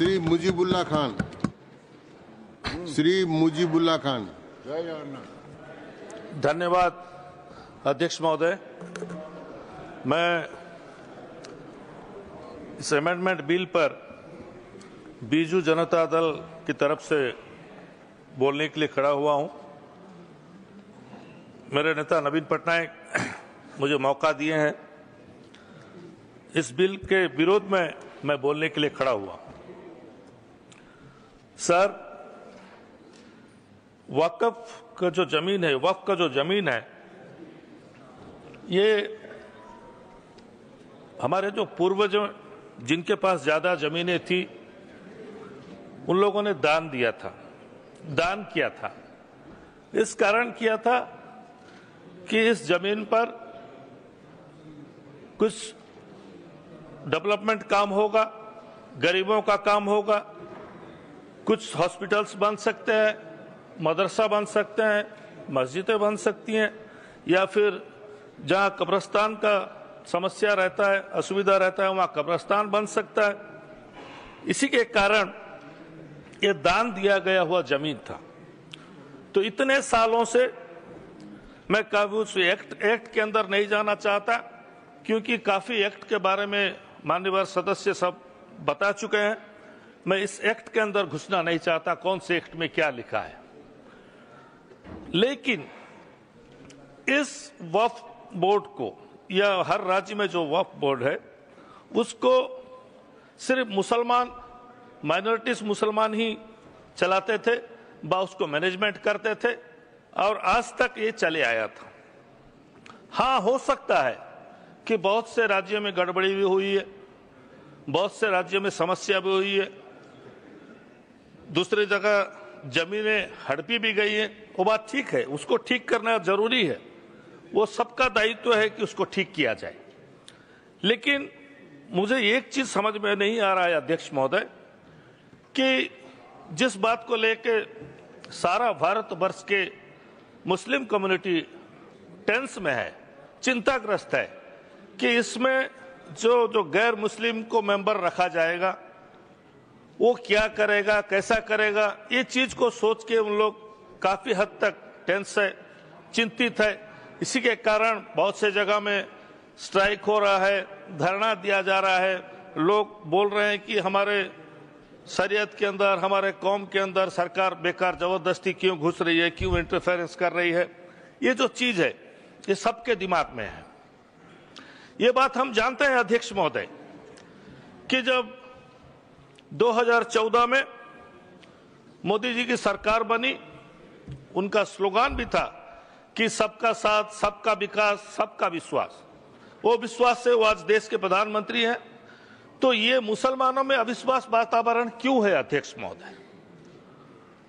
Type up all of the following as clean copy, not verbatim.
श्री मुजीबुल्लाह खान। श्री मुजीबुल्लाह खान। धन्यवाद अध्यक्ष महोदय। मैं इस अमेंडमेंट बिल पर बीजू जनता दल की तरफ से बोलने के लिए खड़ा हुआ हूं। मेरे नेता नवीन पटनायक मुझे मौका दिए हैं। इस बिल के विरोध में मैं बोलने के लिए खड़ा हुआ। सर, वक्फ का जो जमीन है, वक्फ का जो जमीन है, ये हमारे जो पूर्वजों जिनके पास ज्यादा जमीनें थी उन लोगों ने दान दिया था, दान किया था। इस कारण किया था कि इस जमीन पर कुछ डेवलपमेंट काम होगा, गरीबों का काम होगा, कुछ हॉस्पिटल्स बन सकते हैं, मदरसा बन सकते हैं, मस्जिदें बन सकती हैं, या फिर जहां कब्रिस्तान का समस्या रहता है, असुविधा रहता है, वहां कब्रिस्तान बन सकता है। इसी के कारण ये दान दिया गया हुआ जमीन था। तो इतने सालों से मैं कभी उस एक्ट के अंदर नहीं जाना चाहता, क्योंकि काफी एक्ट के बारे में माननीय सदस्य सब बता चुके हैं। मैं इस एक्ट के अंदर घुसना नहीं चाहता, कौन से एक्ट में क्या लिखा है। लेकिन इस वक्फ बोर्ड को, या हर राज्य में जो वक्फ बोर्ड है, उसको सिर्फ मुसलमान, माइनॉरिटीज मुसलमान ही चलाते थे, उसको मैनेजमेंट करते थे, और आज तक ये चले आया था। हाँ, हो सकता है कि बहुत से राज्यों में गड़बड़ी भी हुई है, बहुत से राज्यों में समस्या भी हुई है, दूसरी जगह जमीनें हड़पी भी गई हैं। वो बात ठीक है, उसको ठीक करना जरूरी है, वो सबका दायित्व है कि उसको ठीक किया जाए। लेकिन मुझे एक चीज समझ में नहीं आ रहा है अध्यक्ष महोदय, कि जिस बात को लेके सारा भारतवर्ष के मुस्लिम कम्युनिटी टेंस में है, चिंताग्रस्त है, कि इसमें जो गैर मुस्लिम को मेंबर रखा जाएगा, वो क्या करेगा, कैसा करेगा, ये चीज को सोच के उन लोग काफी हद तक टेंस है, चिंतित है। इसी के कारण बहुत से जगह में स्ट्राइक हो रहा है, धरना दिया जा रहा है। लोग बोल रहे हैं कि हमारे शरीयत के अंदर, हमारे कौम के अंदर सरकार बेकार जबरदस्ती क्यों घुस रही है, क्यों इंटरफेरेंस कर रही है। ये जो चीज है, ये सबके दिमाग में है। ये बात हम जानते हैं अध्यक्ष महोदय, कि जब 2014 में मोदी जी की सरकार बनी, उनका स्लोगन भी था कि सबका साथ, सबका विकास, सबका विश्वास। वो विश्वास से वो आज देश के प्रधानमंत्री हैं। तो ये मुसलमानों में अविश्वास वातावरण क्यों है अध्यक्ष महोदय?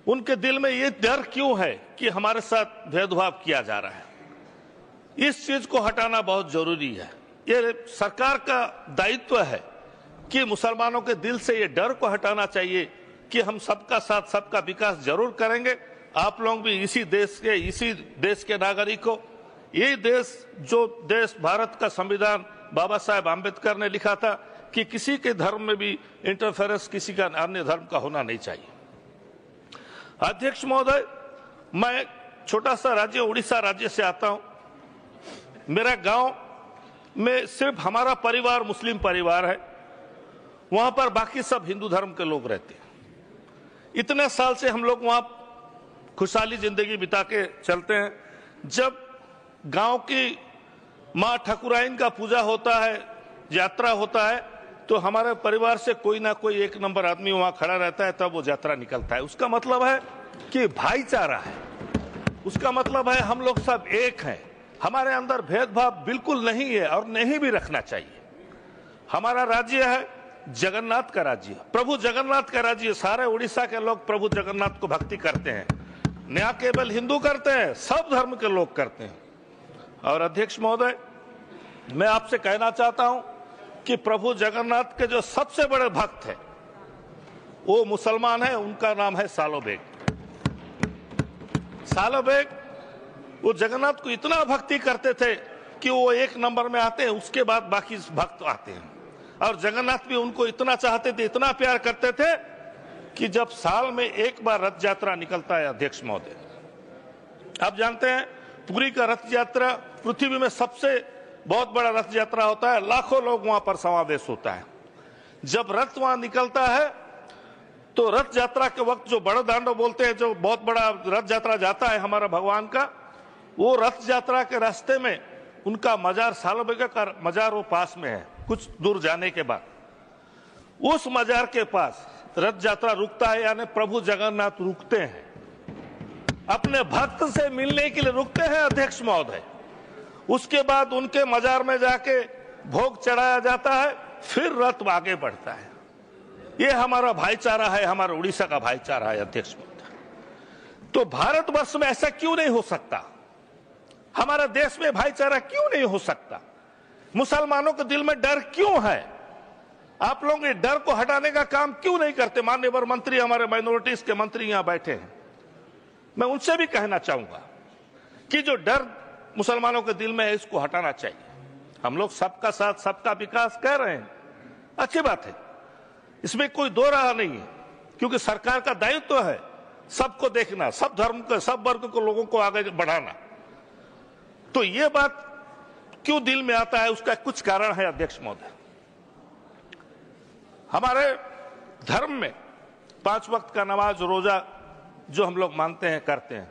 उनके दिल में ये डर क्यों है कि हमारे साथ भेदभाव किया जा रहा है? इस चीज को हटाना बहुत जरूरी है। ये सरकार का दायित्व है कि मुसलमानों के दिल से ये डर को हटाना चाहिए कि हम सबका साथ, सबका विकास जरूर करेंगे। आप लोग भी इसी देश के नागरिक हो। यही देश, जो देश भारत का संविधान बाबा साहेब आम्बेडकर ने लिखा था कि किसी के धर्म में भी इंटरफेरेंस किसी का अन्य धर्म का होना नहीं चाहिए। अध्यक्ष महोदय, मैं छोटा सा राज्य उड़ीसा राज्य से आता हूं। मेरा गांव में सिर्फ हमारा परिवार मुस्लिम परिवार है, वहां पर बाकी सब हिंदू धर्म के लोग रहते हैं। इतने साल से हम लोग वहां खुशहाली जिंदगी बिता के चलते हैं। जब गांव की मां ठकुराइन का पूजा होता है, यात्रा होता है, तो हमारे परिवार से कोई ना कोई एक नंबर आदमी वहां खड़ा रहता है, तब वो यात्रा निकलता है। उसका मतलब है कि भाईचारा है, उसका मतलब है हम लोग सब एक हैं। हमारे अंदर भेदभाव बिल्कुल नहीं है और नहीं भी रखना चाहिए। हमारा राज्य है जगन्नाथ का राज्य, प्रभु जगन्नाथ का राज्य। सारे उड़ीसा के लोग प्रभु जगन्नाथ को भक्ति करते हैं, न केवल हिंदू करते हैं, सब धर्म के लोग करते हैं। और अध्यक्ष महोदय, मैं आपसे कहना चाहता हूं कि प्रभु जगन्नाथ के जो सबसे बड़े भक्त हैं वो मुसलमान है, उनका नाम है सालो बेग। सालो बेग वो जगन्नाथ को इतना भक्ति करते थे कि वो एक नंबर में आते हैं, उसके बाद बाकी भक्त आते हैं। और जगन्नाथ भी उनको इतना चाहते थे, इतना प्यार करते थे कि जब साल में एक बार रथ यात्रा निकलता है अध्यक्ष महोदय, आप जानते हैं पुरी का रथ यात्रा पृथ्वी में सबसे बहुत बड़ा रथ यात्रा होता है, लाखों लोग वहां पर समावेश होता है। जब रथ वहां निकलता है तो रथ यात्रा के वक्त जो बड़ा दांडो बोलते हैं, जो बहुत बड़ा रथ यात्रा जाता है हमारा भगवान का, वो रथ यात्रा के रास्ते में उनका मजार सालोबेगा का मजार वो पास में है, कुछ दूर जाने के बाद उस मजार के पास रथ यात्रा रुकता है, यानी प्रभु जगन्नाथ रुकते हैं, अपने भक्त से मिलने के लिए रुकते हैं अध्यक्ष महोदय। उसके बाद उनके मजार में जाके भोग चढ़ाया जाता है, फिर रथ आगे बढ़ता है। ये हमारा भाईचारा है, हमारा उड़ीसा का भाईचारा है अध्यक्ष महोदय। तो भारतवर्ष में ऐसा क्यों नहीं हो सकता? हमारा देश में भाईचारा क्यों नहीं हो सकता? मुसलमानों के दिल में डर क्यों है? आप लोग इस डर को हटाने का काम क्यों नहीं करते? माननीय मंत्री, हमारे माइनॉरिटीज के मंत्री यहां बैठे हैं, मैं उनसे भी कहना चाहूंगा कि जो डर मुसलमानों के दिल में है, इसको हटाना चाहिए। हम लोग सबका साथ सबका विकास कह रहे हैं, अच्छी बात है, इसमें कोई दो राह नहीं है, क्योंकि सरकार का दायित्व है सबको देखना, सब धर्म के सब वर्ग को लोगों को आगे बढ़ाना। तो ये बात क्यों दिल में आता है, उसका कुछ कारण है अध्यक्ष महोदय। हमारे धर्म में 5 वक्त का नमाज रोजा जो हम लोग मानते हैं, करते हैं,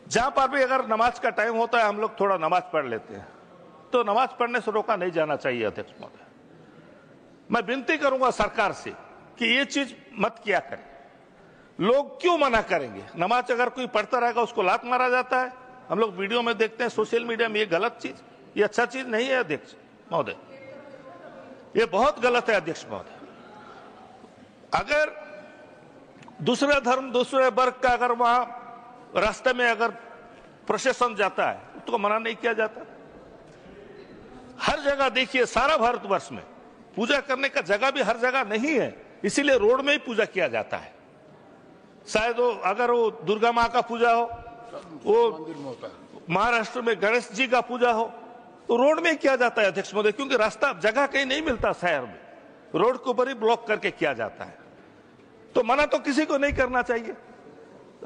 जहां पर भी अगर नमाज का टाइम होता है हम लोग थोड़ा नमाज पढ़ लेते हैं, तो नमाज पढ़ने से रोका नहीं जाना चाहिए अध्यक्ष महोदय। मैं विनती करूंगा सरकार से कि ये चीज मत किया करें। लोग क्यों मना करेंगे? नमाज अगर कोई पढ़ता रहेगा उसको लात मारा जाता है, हम लोग वीडियो में देखते हैं, सोशल मीडिया में। ये गलत चीज, ये अच्छा चीज नहीं है अध्यक्ष महोदय, ये बहुत गलत है अध्यक्ष महोदय। अगर दूसरे धर्म दूसरे वर्ग का अगर वहां रास्ते में अगर प्रोसेशन जाता है तो मना नहीं किया जाता। हर जगह देखिए, सारा भारतवर्ष में पूजा करने का जगह भी हर जगह नहीं है, इसीलिए रोड में ही पूजा किया जाता है। शायद वो अगर वो दुर्गा माँ का पूजा हो, वो महाराष्ट्र में गणेश जी का पूजा हो, तो रोड में ही किया जाता है अध्यक्ष महोदय, क्योंकि रास्ता जगह कहीं नहीं मिलता शहर में, रोड के ऊपर ही ब्लॉक करके किया जाता है। तो मना तो किसी को नहीं करना चाहिए।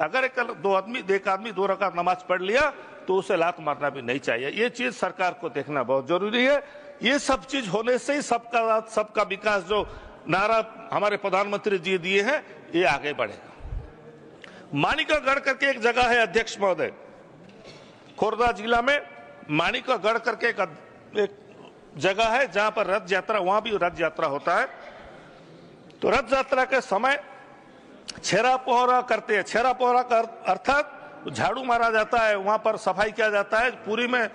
अगर एक आदमी 2 रकात नमाज पढ़ लिया तो उसे लात मारना भी नहीं चाहिए। ये चीज सरकार को देखना बहुत जरूरी है। ये सब चीज होने से ही सबका साथ सबका विकास जो नारा हमारे प्रधानमंत्री जी दिए हैं, ये आगे बढ़ेगा। माणिकागढ़ करके एक जगह है अध्यक्ष महोदय, खोर्धा जिला में माणिकागढ़ करके एक जगह है जहां पर रथ यात्रा, वहां भी रथ यात्रा होता है। तो रथ यात्रा के समय छेरा पोहरा करते हैं। छेरा पोहरा का अर्थात झाड़ू मारा जाता है, वहां पर सफाई किया जाता है। पुरी में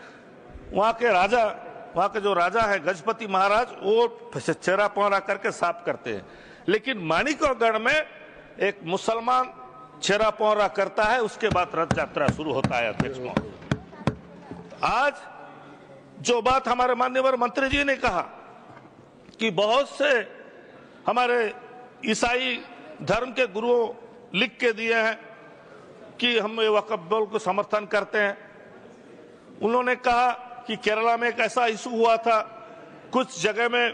वहां के जो राजा है गजपति महाराज, वो छेरा पोहरा करके साफ करते हैं। लेकिन माणिकगढ़ में एक मुसलमान छेरा पोहरा करता है, उसके बाद रथ यात्रा शुरू होता है अध्यक्ष महोदय। आज जो बात हमारे माननीय मंत्री जी ने कहा कि बहुत से हमारे ईसाई धर्म के गुरुओं लिख के दिए हैं कि हम वक्फ बोर्ड को समर्थन करते हैं। उन्होंने कहा कि केरला में एक ऐसा इशू हुआ था, कुछ जगह में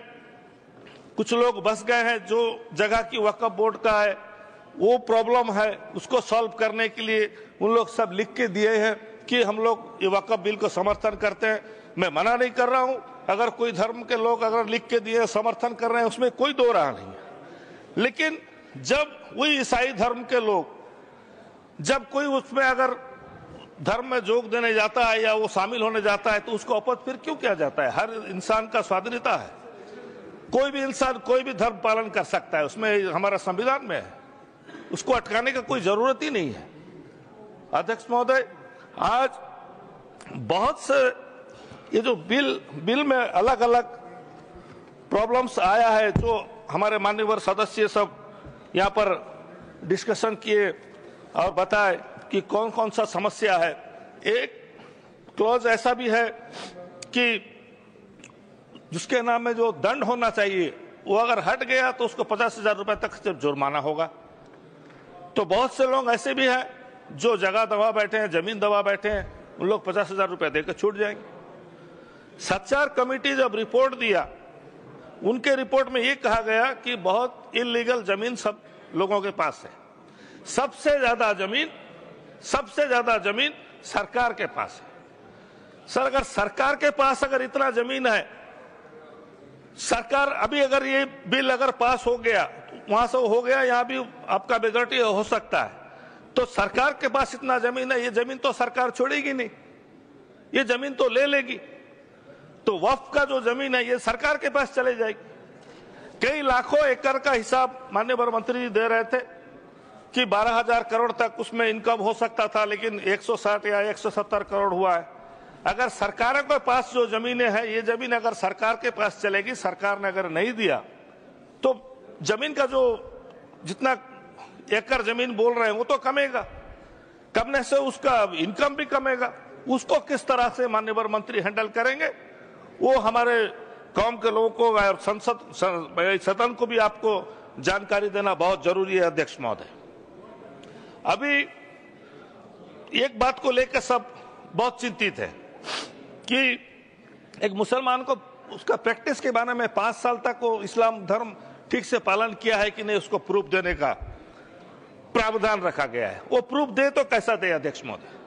कुछ लोग बस गए हैं, जो जगह की वक्फ बोर्ड का है वो प्रॉब्लम है, उसको सॉल्व करने के लिए उन लोग सब लिख के दिए हैं कि हम लोग ये वक्फ बिल को समर्थन करते हैं। मैं मना नहीं कर रहा हूं, अगर कोई धर्म के लोग अगर लिख के दिए समर्थन कर रहे हैं, उसमें कोई दो राह नहीं है। लेकिन जब वही ईसाई धर्म के लोग जब कोई उसमें अगर धर्म में जोग देने जाता है या वो शामिल होने जाता है, तो उसको अपराध फिर क्यों किया जाता है? हर इंसान का स्वाधीनता है, कोई भी इंसान कोई भी धर्म पालन कर सकता है, उसमें हमारा संविधान में है, उसको अटकाने का कोई जरूरत ही नहीं है। अध्यक्ष महोदय, आज बहुत से ये जो बिल में अलग अलग प्रॉब्लम्स आया है, जो हमारे माननीय सदस्य सब यहाँ पर डिस्कशन किए और बताए कि कौन कौन सा समस्या है। एक क्लॉज ऐसा भी है कि जिसके नाम में जो दंड होना चाहिए वो अगर हट गया तो उसको 50,000 रुपए तक सिर्फ जुर्माना होगा। तो बहुत से लोग ऐसे भी हैं जो जगह दबा बैठे हैं, जमीन दबा बैठे हैं, उन लोग 50,000 रुपए देकर छूट जाएंगे। सच्चार कमेटी जब रिपोर्ट दिया उनके रिपोर्ट में ये कहा गया कि बहुत इलीगल जमीन सब लोगों के पास है। सबसे ज्यादा जमीन सरकार के पास है। सर, अगर सरकार के पास अगर इतना जमीन है, सरकार अभी अगर ये बिल अगर पास हो गया, वहां से हो गया, यहां भी आपका मेजॉरिटी हो सकता है, तो सरकार के पास इतना जमीन है, ये जमीन तो सरकार छोड़ेगी नहीं, ये जमीन तो ले लेगी। तो वक्फ का जो जमीन है ये सरकार के पास चले जाएगी। कई लाखों एकड़ का हिसाब माननीय वन मंत्री जी दे रहे थे कि 12,000 करोड़ तक उसमें इनकम हो सकता था, लेकिन 160 या 170 करोड़ हुआ है। अगर सरकारों के पास जो जमीनें हैं, ये जमीन अगर सरकार के पास चलेगी, सरकार ने अगर नहीं दिया तो जमीन का जो जितना एकड़ जमीन बोल रहे हैं वो तो कमेगा, कमने से उसका इनकम भी कमेगा। उसको किस तरह से माननीय वन मंत्री हैंडल करेंगे, वो हमारे कौम के लोगों को और सदन को भी आपको जानकारी देना बहुत जरूरी है। अध्यक्ष महोदय, अभी एक बात को लेकर सब बहुत चिंतित है कि एक मुसलमान को उसका प्रैक्टिस के बारे में 5 साल तक वो इस्लाम धर्म ठीक से पालन किया है कि नहीं, उसको प्रूफ देने का प्रावधान रखा गया है। वो प्रूफ दे तो कैसा दे अध्यक्ष महोदय?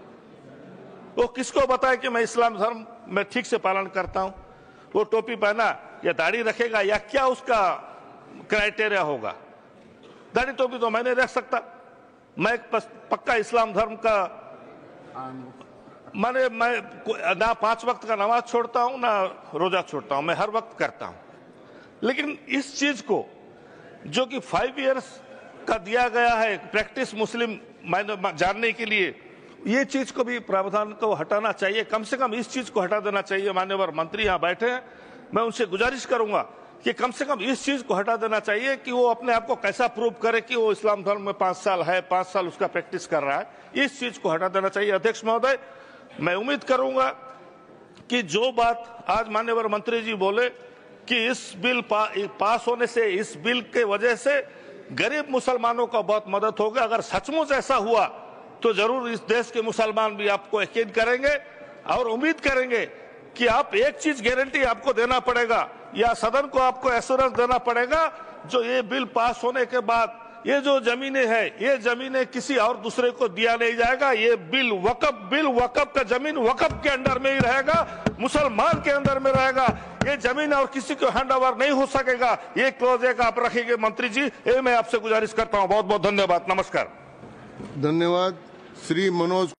वो किसको बताए कि मैं इस्लाम धर्म में ठीक से पालन करता हूं? वो टोपी पहना या दाढ़ी रखेगा या क्या उसका क्राइटेरिया होगा? दाढ़ी टोपी तो मैं नहीं रख सकता, मैं पक्का इस्लाम धर्म का मैं ना 5 वक्त का नमाज छोड़ता हूं ना रोजा छोड़ता हूं, मैं हर वक्त करता हूं। लेकिन इस चीज को जो कि 5 इयर्स का दिया गया है प्रैक्टिस मुस्लिम जानने के लिए, ये चीज को भी प्रावधान को हटाना चाहिए। कम से कम इस चीज को हटा देना चाहिए। माननीय मंत्री यहाँ बैठे हैं, मैं उनसे गुजारिश करूंगा कि कम से कम इस चीज को हटा देना चाहिए कि वो अपने आप को कैसा प्रूव करे कि वो इस्लाम धर्म में 5 साल है, 5 साल उसका प्रैक्टिस कर रहा है। इस चीज को हटा देना चाहिए। अध्यक्ष महोदय, मैं उम्मीद करूंगा कि जो बात आज माननीय मंत्री जी बोले कि इस बिल पास होने से, इस बिल के वजह से गरीब मुसलमानों को बहुत मदद होगी। अगर सचमुच ऐसा हुआ तो जरूर इस देश के मुसलमान भी आपको यकीन करेंगे और उम्मीद करेंगे कि आप एक चीज गारंटी आपको देना पड़ेगा या सदन को आपको एश्योरेंस देना पड़ेगा, जो ये बिल पास होने के बाद ये जो जमीनें हैं, ये जमीनें किसी और दूसरे को दिया नहीं जाएगा। ये बिल वक़्फ़ का जमीन वक़्फ़ के अंडर में ही रहेगा, मुसलमान के अंदर में रहेगा। ये जमीन और किसी को हैंड ओवर नहीं हो सकेगा। ये क्लॉज एक आप रखेंगे मंत्री जी, ये मैं आपसे गुजारिश करता हूँ। बहुत बहुत धन्यवाद। नमस्कार। धन्यवाद। श्री मनोज